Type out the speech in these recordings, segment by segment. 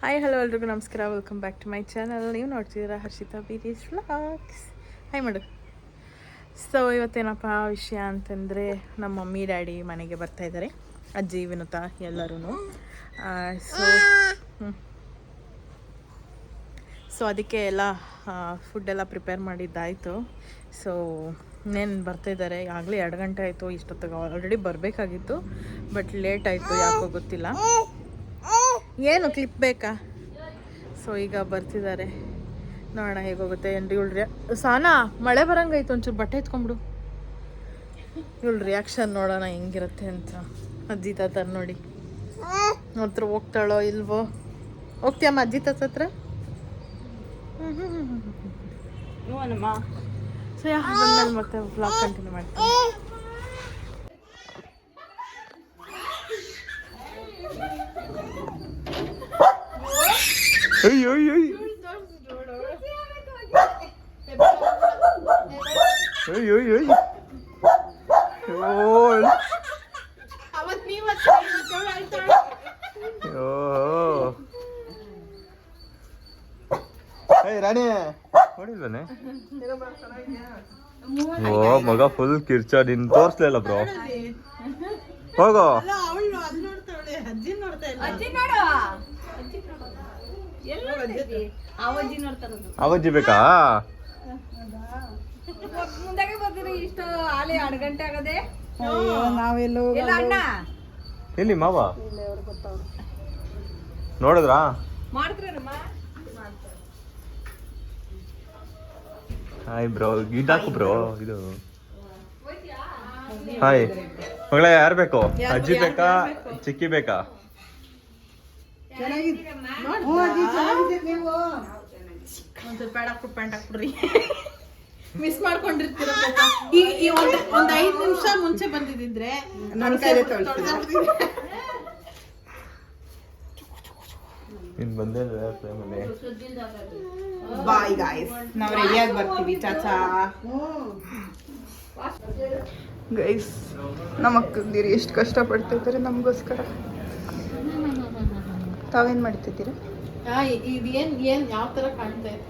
Hi hello ಎಲ್ರಿಗೂ ನಮಸ್ಕಾರ, welcome back to my channel. ನೀವು ನೋಡ್ತಿದ್ದೀರಾ ಹರ್ಷಿತಾ ಬೀರೀಸ್ ವ್ಲಾಗ್ಸ್. ಹಾಯ್ ಮಾಡು. ಸೊ ಇವತ್ತೇನಪ್ಪ ವಿಷಯ ಅಂತಂದರೆ, ನಮ್ಮ ಮಮ್ಮಿ ಡ್ಯಾಡಿ ಮನೆಗೆ ಬರ್ತಾಯಿದ್ದಾರೆ, ಅಜ್ಜಿ ವಿನುತಾ ಎಲ್ಲರೂ. ಸೊ ಅದಕ್ಕೆ ಎಲ್ಲ ಫುಡ್ಡೆಲ್ಲ ಪ್ರಿಪೇರ್ ಮಾಡಿದ್ದಾಯಿತು. ಸೊ ಇನ್ನೇನು ಬರ್ತಾಯಿದ್ದಾರೆ. ಆಗಲೇ 2 ಗಂಟೆ ಆಯಿತು. ಇಷ್ಟೊತ್ತಿಗೆ ಆಲ್ರೆಡಿ ಬರಬೇಕಾಗಿತ್ತು, ಬಟ್ ಲೇಟ್ ಆಯಿತು, ಯಾಕೋ ಗೊತ್ತಿಲ್ಲ. ಏನು ಕ್ಲಿಪ್ ಬೇಕಾ? ಸೊ ಈಗ ಬರ್ತಿದ್ದಾರೆ, ನೋಡೋಣ ಹೇಗೋಗುತ್ತೆ. ಏನು ಇವಳು ಸಾನಾ ಮಳೆ ಬರಂಗಾಯ್ತು, ಒಂಚೂರು ಬಟ್ಟೆ ಎತ್ಕೊಂಬಿಡು. ಇವಳು ರಿಯಾಕ್ಷನ್ ನೋಡೋಣ ಹೆಂಗಿರುತ್ತೆ ಅಂತ. ಅಜ್ಜಿ ತಾತ ನೋಡಿ ಹತ್ರ ಹೋಗ್ತಾಳೋ ಇಲ್ವೋ. ಹೋಗ್ತೀಯಮ್ಮ ಅಜ್ಜಿ ತಾತ ಹತ್ರ? ಸೊ ಬಂದ್ಮೇಲೆ ಮತ್ತೆ ವ್ಲಾಗ್ ಕಂಟಿನ್ಯೂ ಮಾಡ್ತೀನಿ. ರಾಣಿ ನೋಡಿಲ್ವನೆ? ಓ ಮಗ ಫುಲ್ ಕಿರ್ಚ. ನಿನ್ ತೋರ್ಸ್ಲಿಲ್ಲ ಬ್ರೋ. ಹೋಗೋ. ಅವಜ್ಜಿ ಬೇಕಾ? ಇಷ್ಟು ಆಲೆ 2 ಗಂಟೆ ಆಗದೆ. ಎಲ್ಲಿ ಮಾವ ನೋಡಿದ್ರಾ? ಹಾಯ್ ಬ್ರೋ, ಇದಾಕು ಬ್ರೋ ಇದು. ಹಾಯ್ ಮಗಳ, ಯಾರು ಬೇಕು? ಅಜ್ಜಿ ಬೇಕಾ ಚಿಕ್ಕಿ ಬೇಕಾ? ಮಿಸ್ ಮಾಡ್ಕೊಂಡಿರ್ತೀರ. ಈ ಒಂದು 5 ನಿಮಿಷ ಮುಂಚೆ ಬಂದಿದ್ರೆ ನನ್ನ ಕೈಲೇ ಇನ್ ಬಂದೇ ಬಾಯ್ ಗಾಯ್ಸ್, ನಾವು ರೆಡಿಯಾಗಿ ಬರ್ತೀವಿ. ಚಾಚಾ ಗೈಸ್, ನಮ್ಮ ಅಕ್ಕಂದಿರು ಎಷ್ಟು ಕಷ್ಟಪಡ್ತಿದ್ದಾರೆ ನಮಗೋಸ್ಕರ. ತಾವೇನು ಮಾಡ್ತಿದ್ದೀರಾ? ಇದೇನು ಯಾವ ಥರ ಕಾಣ್ತಾ ಇದೆ?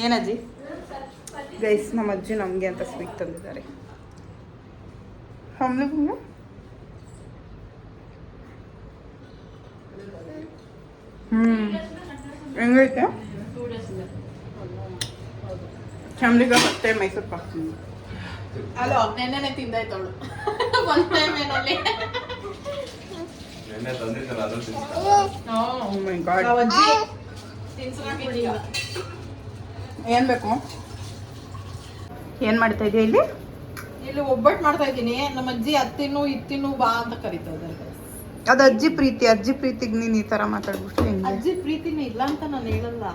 ಏನಜ್ಜಿ? ಗೈಸ್, ನಮ್ಮ ಅಜ್ಜಿ ನಮಗೆ ಅಂತ ಸ್ವೀಟ್ ತಂದಿದ್ದಾರೆ. ಹೆಂಗೈತೆ? ಫ್ಯಾಮ್ಲಿಗೆ ಮತ್ತೆ ಮೈಸೂರು ಪಾಕ್. ಅಲೋ, ನೆನ್ನೆ ತಿಂದಾಯ್ತು ಅವಳು. ಫಸ್ಟ್ ಟೈಮ್ ಏನಲ್ಲಿ. ಏನ್ ಬೇಕು? ಏನ್ ಮಾಡ್ತಾ ಇದೀಯ ಇಲ್ಲಿ? ಇಲ್ಲಿ ಒಬ್ಬಟ್ಟು ಮಾಡ್ತಾ ಇದ್ದೀನಿ. ನಮ್ಮ ಅಜ್ಜಿ ಅತ್ತಿನ್ನು ಇತ್ತಿನ್ನು ಬಾ ಅಂತ ಕರೀತಾ ಇದ್ದಾರೆ. ಅದು ಅಜ್ಜಿ ಪ್ರೀತಿ. ಅಜ್ಜಿ ಪ್ರೀತಿಗೆ ನೀನು ಈ ಥರ ಮಾತಾಡ್ಬಿಟ್ಟು ಅಜ್ಜಿ ಪ್ರೀತಿನೇ ಇಲ್ಲ ಅಂತ ನಾನು ಹೇಳಲ್ಲ.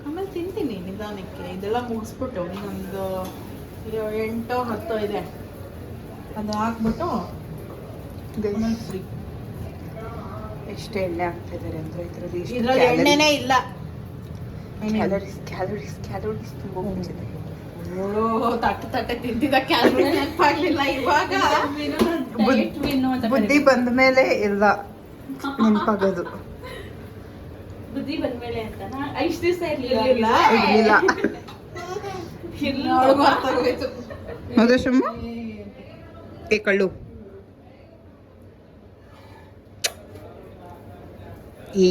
ಆಮೇಲೆ ತಿಂತೀನಿ ನಿಧಾನಕ್ಕೆ. ಇದೆಲ್ಲ ಮುಗಿಸ್ಬಿಟ್ಟು ಇನ್ನೊಂದು 8-10 ಇದೆ, ಅದು ಹಾಕ್ಬಿಟ್ಟು ಫ್ರೀ. ಎಷ್ಟು ಎಣ್ಣೆ ಹಾಕ್ತಿದ್ದಾರೆ ಅಂದರೆ ಇದರಲ್ಲಿ ಎಣ್ಣೆನೇ ಇಲ್ಲ. ಕ್ಯಾಲೋರೀಸ್ ತುಂಬ ಮುಂಚಿದೆ. ತಟ್ಟೆ ತಿಂತಿದ್ದ ಕ್ಯಾಲೋರೀಸ್ ನೆನಪಾಗ್ಲಿಲ್ಲ. ಇವಾಗ ಬುದ್ಧಿ ಬಂದ ಮೇಲೆ ಎಲ್ಲ ನೆನಪಾಗೋದು. ಬುದ್ಧಿ ಬಂದ್ಮೇಲೆ ಅಂತ ಇಷ್ಟು ದಿವಸ ಇರ್ಲಿಲ್ಲ. ಹೌದಮ್ಮ? ಏ ಕಳ್ಳು, ಈ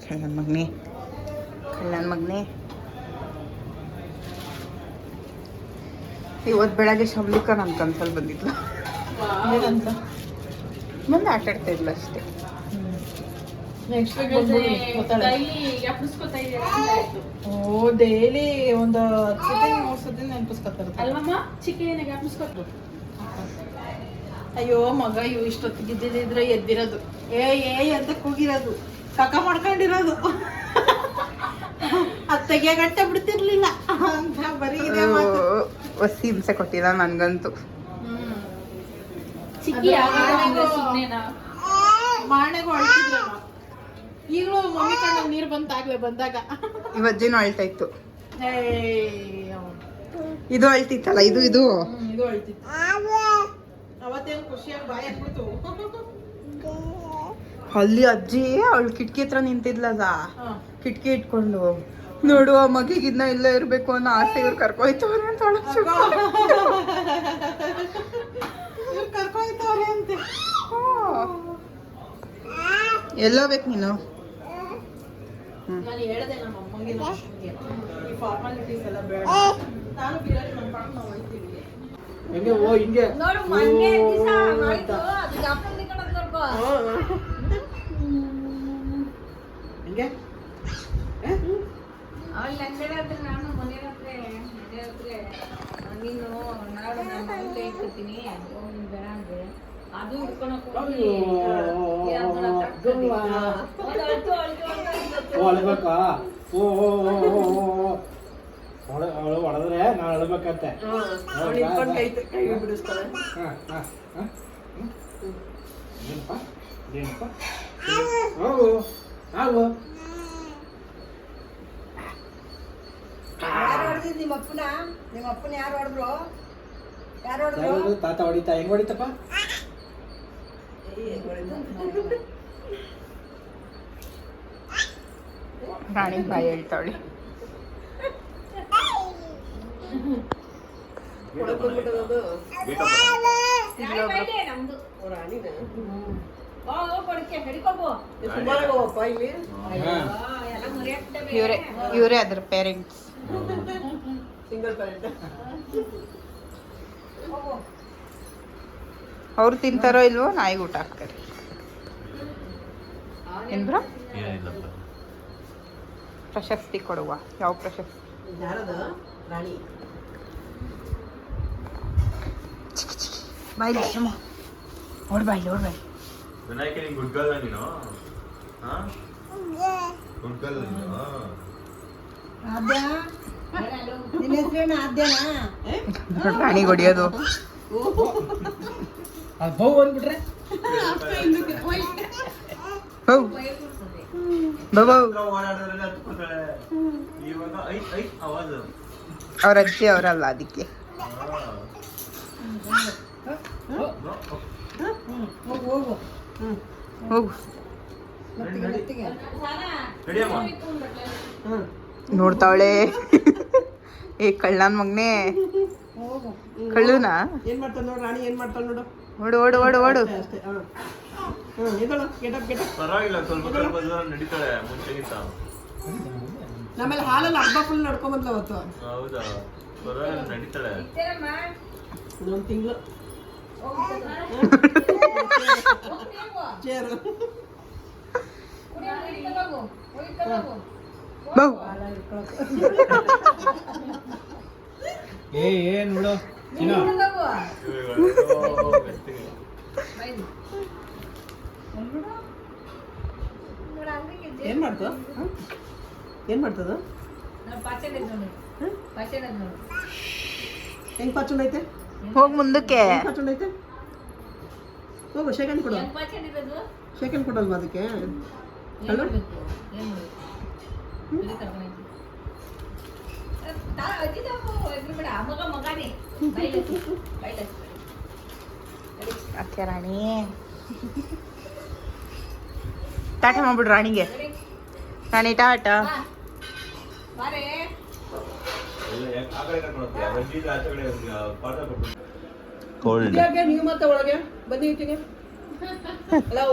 ಕಳ್ಳನ ಮಗನೇ. ಇವತ್ತು ಬೆಳಗ್ಗೆ ಶಂಭುಕ ನನ್ನ ಕನ್ಸಲ್ಲಿ ಬಂದಿದ್ಲು. ಏನಂತ ಮುಂದೆ ಆಟ ಆಡ್ತಾ ಇದ್ಲು ಅಷ್ಟೇ. ಓ ಡೈಲಿ ಒಂದು 3 ಸತಿ ನೆನಪಿಸ್ಕೊತಾರೆ ಅಲ್ವಮ್ಮ? ಚಿಕ್ಕನಿಗೆ ಜ್ಞಾಪಿಸ್ಕೊಟ್ಟು. ಅಯ್ಯೋ ಮಗ, ಇವು ಇಷ್ಟೊತ್ತಿಗೆ ಇದ್ದಿದ್ರೆ ಎದ್ದಿರೋದು. ಅಂತ ಕೂಗಿರೋದು, ಕಕ ಮಾಡ್ಕೊಂಡಿರೋದು. ಅದು ತೆಗಿಯ ಗಂಟೆ ಬಿಡ್ತಿರ್ಲಿಲ್ಲ ಅಂತ ಬರೀ ಹೊಸಿ ಹಿಂಸೆ ಕೊಟ್ಟಿಲ್ಲ ನನ್ಗಂತೂ. ಮಾಣೆಗೂ ಅಳ್ತಿದ್ರಲ್ಲ. ಈಗಲೂ ಮಮ್ಮಿ ಕಣ್ಣಲ್ಲಿ ನೀರು ಬಂದಾಗ ಇವಜ್ಜಿನೂ ಅಳ್ತಾ ಇತ್ತು. ಇದು ಅಳ್ತಿತ್ತಲ್ಲ, ಇದು ಅಳ್ತಿತ್ತು. ಅವತ್ತೇನು ಖುಷಿಯಾಗಿ ಬಾಯಿ ಹಾಕ್ಬಿಡ್ತು. ಅಲ್ಲಿ ಅಜ್ಜಿ ಅವಳು ಕಿಟಕಿ ಹತ್ರ ನಿಂತಿದ್ಲದ ಕಿಟಕಿ ಇಟ್ಕೊಂಡು ನೋಡು ಆ ಮಗಿಗಿನ್ನ ಇಲ್ಲೇ ಇರ್ಬೇಕು ಅನ್ನೋ ಆಸೆ ಇವ್ರು ಕರ್ಕೊಯ್ತವ್ರೆ ಅಂತ ಕರ್ಕೊಯ್ತವ್ರೆ ಅಂತೆ. ಎಲ್ಲೋಗ್ಬೇಕು ನೀನು? ನಾನು ಹೇಳ್ದೆ ನಮ್ಮ ಅಮ್ಮಗೆ ಈ ಫಾರ್ಮಾಲಿಟೀಸ್ ಎಲ್ಲ ಬೇಡ, ನಾನು ಬಿರಿಯಾನಿ ಮಾಡ್ಕೊಂಡು ನಾವು ಹೋಗ್ತೀವಿ. ಹೆಂಗೆ ಓ ಹಿಂಗೆ ನೋಡು ಮೊನ್ನೆ ದಿವಸ ಮಾಡಿದ್ದು ಅದು ಜಾಪನ್ ನಿಂತ್ಕೊಂಡು ನೋಡ್ಕೋ. ಹಿಂಗೆ ಅವಳು ಲಂಗಡ ಹತ್ರ ನಾನು ಮನೆ ಹತ್ರ ನೀನು ನಾಡು ನಾನು ಮನೇಲಿ ಇಟ್ಕೊತೀನಿ ನೀನು ಬೇಡ ಅಂದ್ರೆ ಅದು ಹಿಡ್ಕೊಳಕ್ ಹೋಗಿ ಅಳ್ಬೇಕಾ? ಓ ಅವಳು ಹೊಡೆದ್ರೆ ನಾನು ಅಳ್ಬೇಕಂತೆ. ಏನಪ್ಪ ಏನಪ್ಪ ಹೋಗು ಆಗು. ಯಾರು ಹೊಡೆದಿದ್ದು ನಿಮ್ಮ ಅಪ್ಪನ ಯಾರು ಹೊಡೆದ್ರು? ಯಾರು ಹೊಡೆದ್ರು? ತಾತ ಹೊಡಿತಾ ಹೆಂಗ್ ಹೊಡಿತಪ್ಪ? ರಾಣಿ ಬಾಯಿ ಹೇಳ್ತಾವಳಿ. ನಮ್ದು ಇವರೇ ಅದ್ರ ಪೇರೆಂಟ್ಸ್. ಅವ್ರು ತಿಂತಾರೋ ಇಲ್ವೋ ನಾಯಿಗೆ ಊಟ ಹಾಕ್ತಾರೆ. ಏನ್ ಬ್ರೋ? ಪ್ರಶಸ್ತಿ ಕೊಡುವ. ಯಾವ ಪ್ರಶಸ್ತಿ? ಬಾಯ್ಲಿ ಸುಮ್ಮ ಓಡ್ಬಾಯ್ಲಿ ಓಡ್ಬಾಯ್ಲಿ. ವಿನಾಯಕ ನೀನು ಗುಡ್ ಗರ್ಲ್ ನೀನು? ಗುಡ್ ಗರ್ಲ್ ನೀನು? ಆದ್ಯ ನಿನ್ನ ಹೆಸರೇನು ಆದ್ಯನಾ? ರಾಣಿಗೆ ಹೊಡಿಯೋದು. ಅದು ಬೌ ಅಂದ್ಬಿಟ್ರೆ ಹೌ ಬಾಬಾ ಓಡಾಡಿದ್ರೆ ಹತ್ಕೊತಾಳೆ. ಇವಾಗ ಐ ಆವಾಜು. ಅವ್ರ ಅಜ್ಜಿ ಅವರಲ್ಲ ಅದಕ್ಕೆ. ಹೋಗು ಹೋಗು ನಡಿಯಮ್ಮ. ನೋಡ್ತಾವಳೆ. ಏ ಕಳ್ಳನ್ ಮಗ್ನೆ, ಕಳ್ಳುನಾ? ಏನ್ ಮಾಡ್ತಾಳ ನೋಡು ರಾಣಿ, ಏನ್ ಮಾಡ್ತಾಳ ನೋಡು. ಓಡು ಓಡು ಓಡು ಓಡು. ಅಷ್ಟೇ ಎದಳು ಗೆಟಪ್ ಪರವಾಗಿಲ್ಲ, ಸ್ವಲ್ಪ ಸ್ವಲ್ಪ ನಡೀತಾಳೆ ಮುಂಚೆಗಿಂತ. ನಮ್ಮಲ್ಲಿ ಹಾಲಲ್ಲಿ ಅರ್ಧ ಫುಲ್ ನಡ್ಕೊಂಬಂದ್ಲ ಅವತ್ತು. ಹೌದಾ? ಪರವಾಗಿಲ್ಲ, ನಡೀತಾಳೆ. ಇನ್ನೊಂದು ತಿಂಗಳು ಚೇರು. ಬೌ ಏನ್ ನೋಡು ಏನ್ ಮಾಡ್ತದ ಏನ್ ಮಾಡ್ತದ? ಹೆಂಗ್ ಪಾಚುಂಡ್ ಐತೆ? ಹೋಗ್ ಮುಂದಕ್ಕೆ. ಪಾಚುಂಡ್ ಐತೆ? ಹೋಗು ಸೆಕೆಂಡ್ ಕೊಡು. ಸೆಕೆಂಡ್ ಕೊಡಲ್ವಾ ಅದಕ್ಕೆ? ಅಲ್ವಾ? ಅಕ್ಕೆ ರಾಣಿ ಟಾಟ ಮಾಡ್ಬಿಡು ರಾಣಿಗೆ. ರಾಣಿ ಟಾಟ. ಕೋಲ್ಡ್. ಯಾಕೆ ನೀವು ಮತ್ತೆ ಒಳಗೆ ಬನ್ನಿ ಈಚೆಗೆ. ಹಲೋ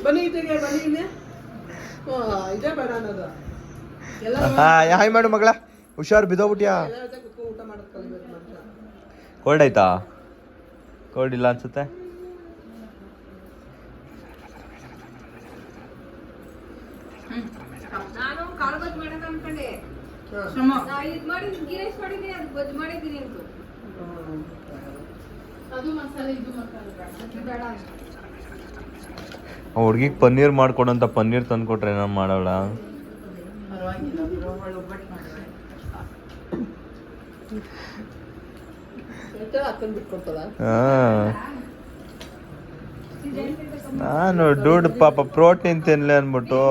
ಬನ್ನಿ ಈಚೆಗೆ, ಬನ್ನಿ ಇಲ್ಲಿ. ಇದೇ ಬೇಡ ಅನ್ನೋದು. ಎಲ್ಲ ಹಾಯ್ ಮಾಡು ಮಗಳ. ಹುಷಾರು, ಬಿದ್ದೋಗ್ಬಿಟ್ಯಾ? ಕುತ್ಕೊಂಡು ಊಟ ಮಾಡೋದು ಕಲಿಬೇಕು ಮನುಷ್ಯ. ಕೋಲ್ಡ್ ಆಯ್ತಾ? ಕೋಲ್ಡ್ ಇಲ್ಲ ಅನ್ಸುತ್ತೆ. ನಾನು ಕಾಳು ಬಜ್ಜಿ ಮಾಡೋಣ ಅನ್ಕೊಂಡೆ. ಇದು ಮಾಡಿ ಗೀ ರೈಸ್ ಮಾಡಿದ್ದೀನಿ, ಅದು ಬಜ್ಜಿ ಮಾಡಿದ್ದೀನಿ ಅಂತ. ಅದು ಮಸಾಲೆ ಇದು ಮಸಾಲೆ ಬೇಡ. ಹುಡ್ಗಿಗೆ ಪನ್ನೀರ್ ಮಾಡ್ಕೊಡಂತ ಪನ್ನೀರ್ ತಂದ್ಕೊಟ್ರೆ ನಾನು ಮಾಡೋಳ. ಅಕ್ಕನ್ ಬಿಟ್ಕೊಡ್ತದ. ನಾನು ದುಡ್ಡು ಪಾಪ ಪ್ರೋಟೀನ್ ತಿನ್ಲಿ ಅಂದ್ಬಿಟ್ಟು.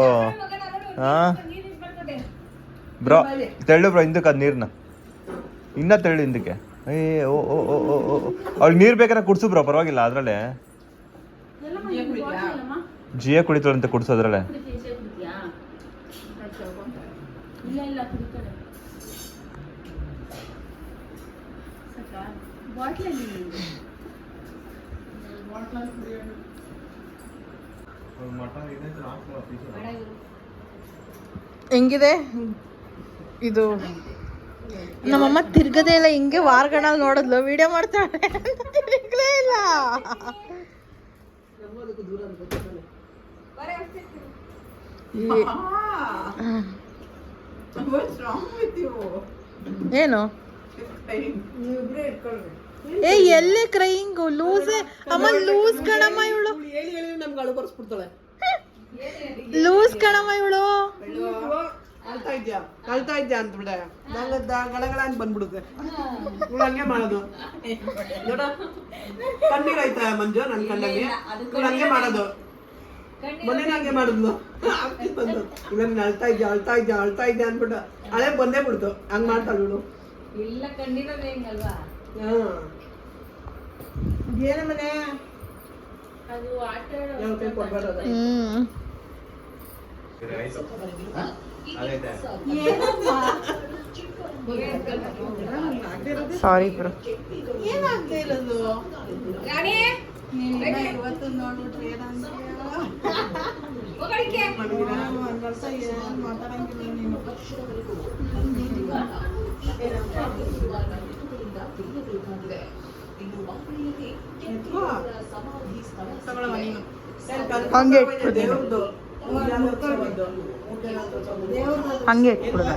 ಬ್ರೋ ತೆಳ್ಳು ಬ್ರೋ, ಹಿಂದಕ್ಕೆ ಅದು ನೀರನ್ನ ಇನ್ನ ತೆಳ್ಳು ಹಿಂದಕ್ಕೆ. ಏ ಓ ಓ ಓ ಓ ಅವಳಿಗೆ ನೀರು ಬೇಕಾದ್ರೆ ಕುಡ್ಸು ಬ್ರೋ, ಪರವಾಗಿಲ್ಲ. ಅದರಲ್ಲೇ ಜಿಯೇ ಕುಡಿತಾರಂತೆ ಕುಡ್ಸೋದ್ರಲ್ಲೇ. ಹೆಂಗಿದೆ ಇದು? ನಮ್ಮಮ್ಮ ತಿರ್ಗದೇ ಇಲ್ಲ, ಹಿಂಗೆ ವಾರಗಣಲ್ಲಿ ನೋಡಿದ್ಲು, ವಿಡಿಯೋ ಮಾಡ್ತಾಳೆ ತಿರ್ಗಲೇ ಇಲ್ಲ. ಏನು ಏ ಎಲ್ಲಿ ಕ್ರೈಯಿಂಗ್ ಲೂಸ್ ಅಮ್ಮ, ಲೂಸ್ ಕಣಮ್ಮ ಇವಳು, ಹೇಳಿ ಹೇಳಿ ನಮ್ಗೆ ಅಳು ಬರ್ಸ್ಬಿಡ್ತಾಳೆ. ಲೂಸ್ ಕಣಮ್ಮ ಇವಳು. ಅಳ್ತಾ ಇದ್ಯಾ ಅಂದ್ಬಿಡ ನಂಗೆ ಗಳಗಳ ಅಂತ ಬಂದ್ಬಿಡುತ್ತೆ. ಇವಳು ಹಂಗೆ ಮಾಡೋದು ನೋಡ, ಕಣ್ಣೀರ್ ಆಯ್ತಾ ಮಂಜು ನನ್ ಕಣ್ಣಲ್ಲಿ? ಇವಳು ಹಂಗೆ ಮಾಡೋದು, ಮೊನ್ನೆ ಹಂಗೆ ಮಾಡಿದ್ಲು. ಇವನ್ ಅಳ್ತಾ ಇದ್ಯಾ ಅಂದ್ಬಿಟ್ಟು ಹಳೆ ಬಂದೇ ಬಿಡ್ತು. ಹಂಗ್ ಮಾಡ್ತಾಳ ಇವಳು. ಇಲ್ಲ ಕಂಡಿರೋದೇ ಹಿಂಗಲ್ವಾ? ಏನ ಮನೆ ಅದು ಆಟ ಯಾವ ಕೈ ಕೊಡ್ಬಾರ್ದು. ಸಾರಿ ಬ್ರೋ. ಏನಾಗ್ತಾ ಇರೋದು ರಾಣಿ ಇವತ್ತು ನೋಡ್ಬಿಟ್ರೆ ಹೋಗಲಿಕ್ಕೆ ಮಾತಾಡಂಗಿಲ್ಲ ನೀನು. ಹಂಗೆ ಇಟ್ಬಿಡ್ತೀನಿ. ಹಂಗೆ ಇಟ್ಬಿಡೋದು.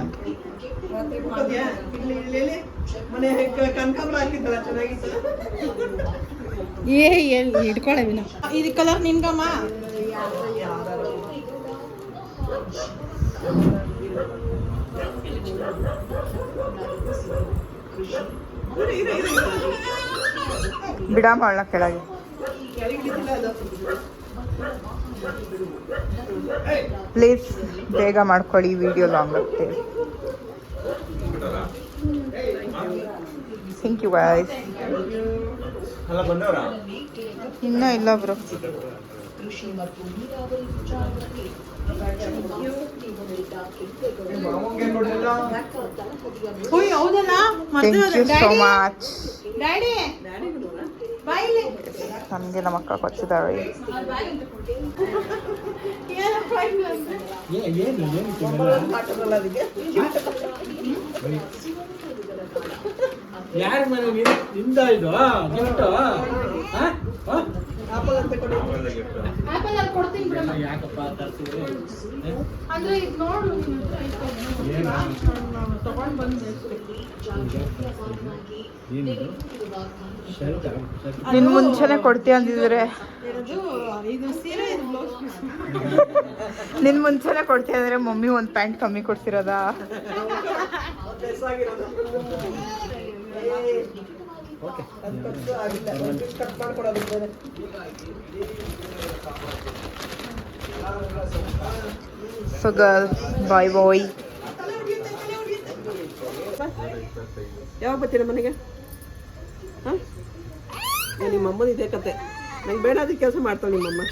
ಮನೆ ಕನಕಾಂಬರ ಹಾಕಿದ್ದಲ್ಲ, ಚೆನ್ನಾಗಿತ್ತು. ಏ ಎಲ್ಲಿ ಇಟ್ಕೊಳ್ಳೆ ವಿನ, ಇದು ಕಲರ್ ನಿನ್ಗಮ್ಮ. ಬಿಡಮ್ಮ ಅವಳ ಕೆಳಗೆ. ಪ್ಲೀಸ್ ಬೇಗ ಮಾಡ್ಕೊಳ್ಳಿ, ವಿಡಿಯೋ ಲಾಂಗ್ ಆಗುತ್ತೆ. Thank you guys. ಇನ್ನೂ ಇಲ್ಲ bro. Thank you so much. ನಮಗೆ ನಮ್ಮ ಅಕ್ಕ ಕೊಡ್ತಿದ್ದಾಳೆ. ಯಾರ ಮನೆ ನಿಂದ ಇದು ಗಿಫ್ಟ್? ಯಾಕಪ್ಪ ತರ್ತೀವಿ? ನಿನ್ ಮುಂಚೆನೆ ಕೊಡ್ತೀಯ ಅಂದಿದ್ರೆ, ನಿನ್ ಮುಂಚೆನೆ ಕೊಡ್ತೀಯ ಅಂದ್ರೆ ಮಮ್ಮಿ ಒಂದ್ ಪ್ಯಾಂಟ್ ಕಮ್ಮಿ ಕೊಡ್ತಿರೋದಾ? So girl, bye boy. ಯಾವಾಗ ಬರ್ತೀರ ಮನೆಗೆ? ನಿಮ್ಮ ಅಮ್ಮನ ಇದೇ ಕತೆ. ನಂಗೆ ಬೇಡ ಅದಕ್ಕೆ ಕೆಲಸ ಮಾಡ್ತಾಳೆ ನಿಮ್ಮಮ್ಮ.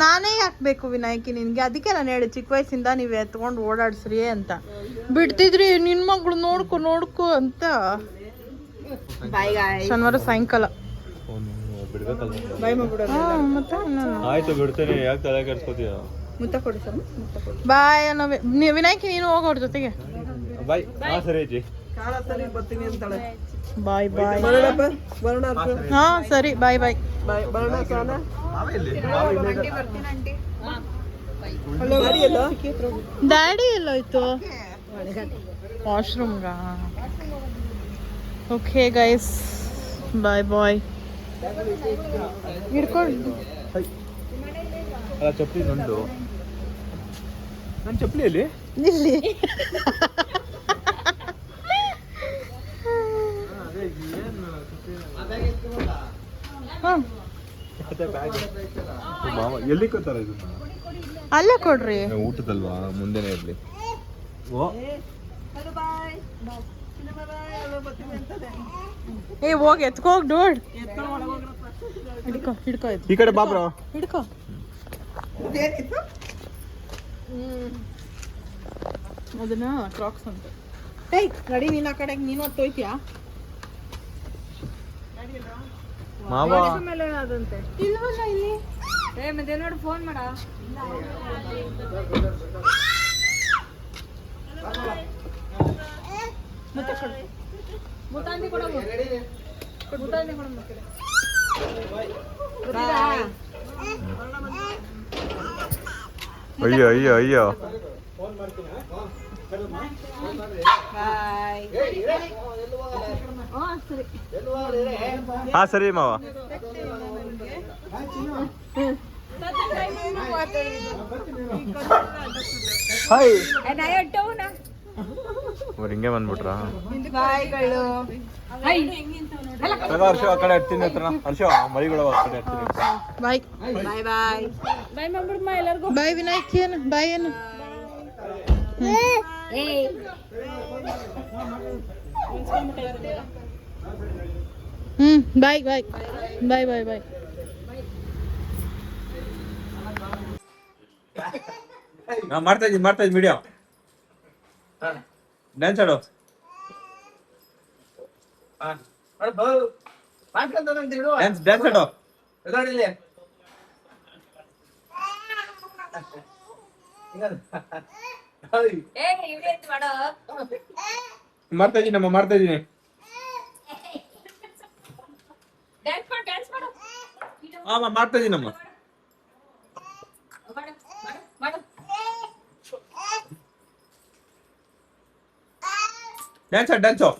ನಾನೇ ಯಾಕಬೇಕು ವಿನಾಯಕಿ ನಿನ್ಗೆ? ಅದಕ್ಕೆ ನಾನು ಹೇಳಿ ಚಿಕ್ಕ ವಯಸ್ಸಿಂದ ನೀವು ಎತ್ಕೊಂಡು ಓಡಾಡ್ಸ್ರಿ ಅಂತ. ಬಿಡ್ತಿದ್ರಿ ನಿನ್ ಮಗಳು ನೋಡ್ಕೊ ಅಂತ. ಶನಿವಾರ ಸಾಯಂಕಾಲ ಮತ್ತೆ ಆಯ್ತು ಬಿಡ್ತೇನೆ, ಯಾಕೆ ತಲೆ ಕೆಡ್ಸ್ಕೊತೀಯ? ಮುತ್ತ ಕೊಡಿ ಸರ್. ಬಾಯ್ ವಿನಾಯಕಿ, ನೀನು ಹೋಗೋರ ಜೊತೆಗೆ. ಬಾಯ್. ಸರಿ ಅಜ್ಜಿ. ಕಾಳ ಸರಿ ಬರ್ತೀನಿ ಅಂತಾಳೆ. ಬಾಯ್ ಬಾಯ್. ಬರೋಣ ಹಾ ಸರಿ, ಬಾಯ್ ಬಾಯ್. ಬರೋಣ ಸಾನ. ಡ್ಯಾಡಿ ಎಲ್ಲೋಯ್ತು? ವಾಶ್ರೂಮ್ಗ. ಓಕೆ ಗೈಸ್, ಬಾಯ್ ಬಾಯ್. ಹಿಡ್ಕೊಂಡು ಅಲ್ಲ ಚಪ್ಪಲಿ ನಂದು. ನನ್ನ ಚಪ್ಪಲಿಯಲ್ಲಿ ಇಲ್ಲಿ ಮಾವ ಎಲ್ಲಿ ಕೊಡ್ತಾರ ಇದನ್ನ? ಅಲ್ಲೇ ಕೊಡ್ರಿ. ಊಟದಲ್ವಾ, ಮುಂದೆನೇ ಇರ್ಲಿ. ಓ ಏ ಹೋಗಿ ಎತ್ಕೋಗ್ ನೋಡ್ ಹಿಡ್ಕೋ ಹಿಡ್ಕೋ ಇದು ಈ ಕಡೆ ಬಾ ಬ್ರೋ. ಹಿಡ್ಕೋ ಇದೇನಿತ್ತು? ಅದನ್ನ ಕ್ರಾಕ್ಸ್ ಅಂತ. ಏಯ್ ನಡಿ ನೀನ್ ಆ ಕಡೆಗೆ ನೀನು ಹೊತ್ತೋಯ್ತೀಯಾ? ಮಾವ ಮೇಲೆ ಅದಂತೆ ಇಲ್ವಲ್ಲ ಇಲ್ಲಿ. ಏ ಮತ್ತೆ ನೋಡು ಫೋನ್ ಮಾಡ ಮುತಾಂದಿ ಕೊಡ ಮುತಾಂದಿ ಕೊಡ ಅಯ್ಯೋ ಅಯ್ಯೋ ಅಯ್ಯೋ. ಹಾ ಸರಿ ಮಾವ. ಹಾಯ್ ಅವ್ರು ಹಿಂಗೆ ಬಂದ್ಬಿಟ್ರಾ? ಬಾಯ್ಗಳು. ಹರ್ಷ ಆ ಕಡೆ ಇರ್ತೀನಿ ಹತ್ರ. ಹರ್ಷ ಮರಿಗಳು ಆ ಕಡೆ ಇರ್ತೀನಿ. ಬಾಯ್ ಬಾಯ್ ಬಾಯ್ ಬಾಯ್ ಮಾಡ್ಬಿಡ್ಮ ಎಲ್ಲರಿಗೂ. ಬಾಯ್ ವಿನಾಯಕ್. ಏನು ಬಾಯ್ ಏನು? ಬಾಯ್ ಬಾಯ್ ಬಾಯ್ ಬಾಯ್ ಬಾಯ್. ಮಾಡ್ತಾ ಇದ್ದೀನಿ ವಿಡಿಯೋ. ಡ್ಯಾನ್ಸ್ ಆಡು. ಡ್ಯಾನ್ಸ್ ಆಡು. ಮಾಡ್ತಾ ಇದ್ದೀನಿ. ಹಾಂ ಮಾಡ್ತಾ ಇದ್ದೀನಮ್ಮ. ಡ್ಯಾನ್ಸು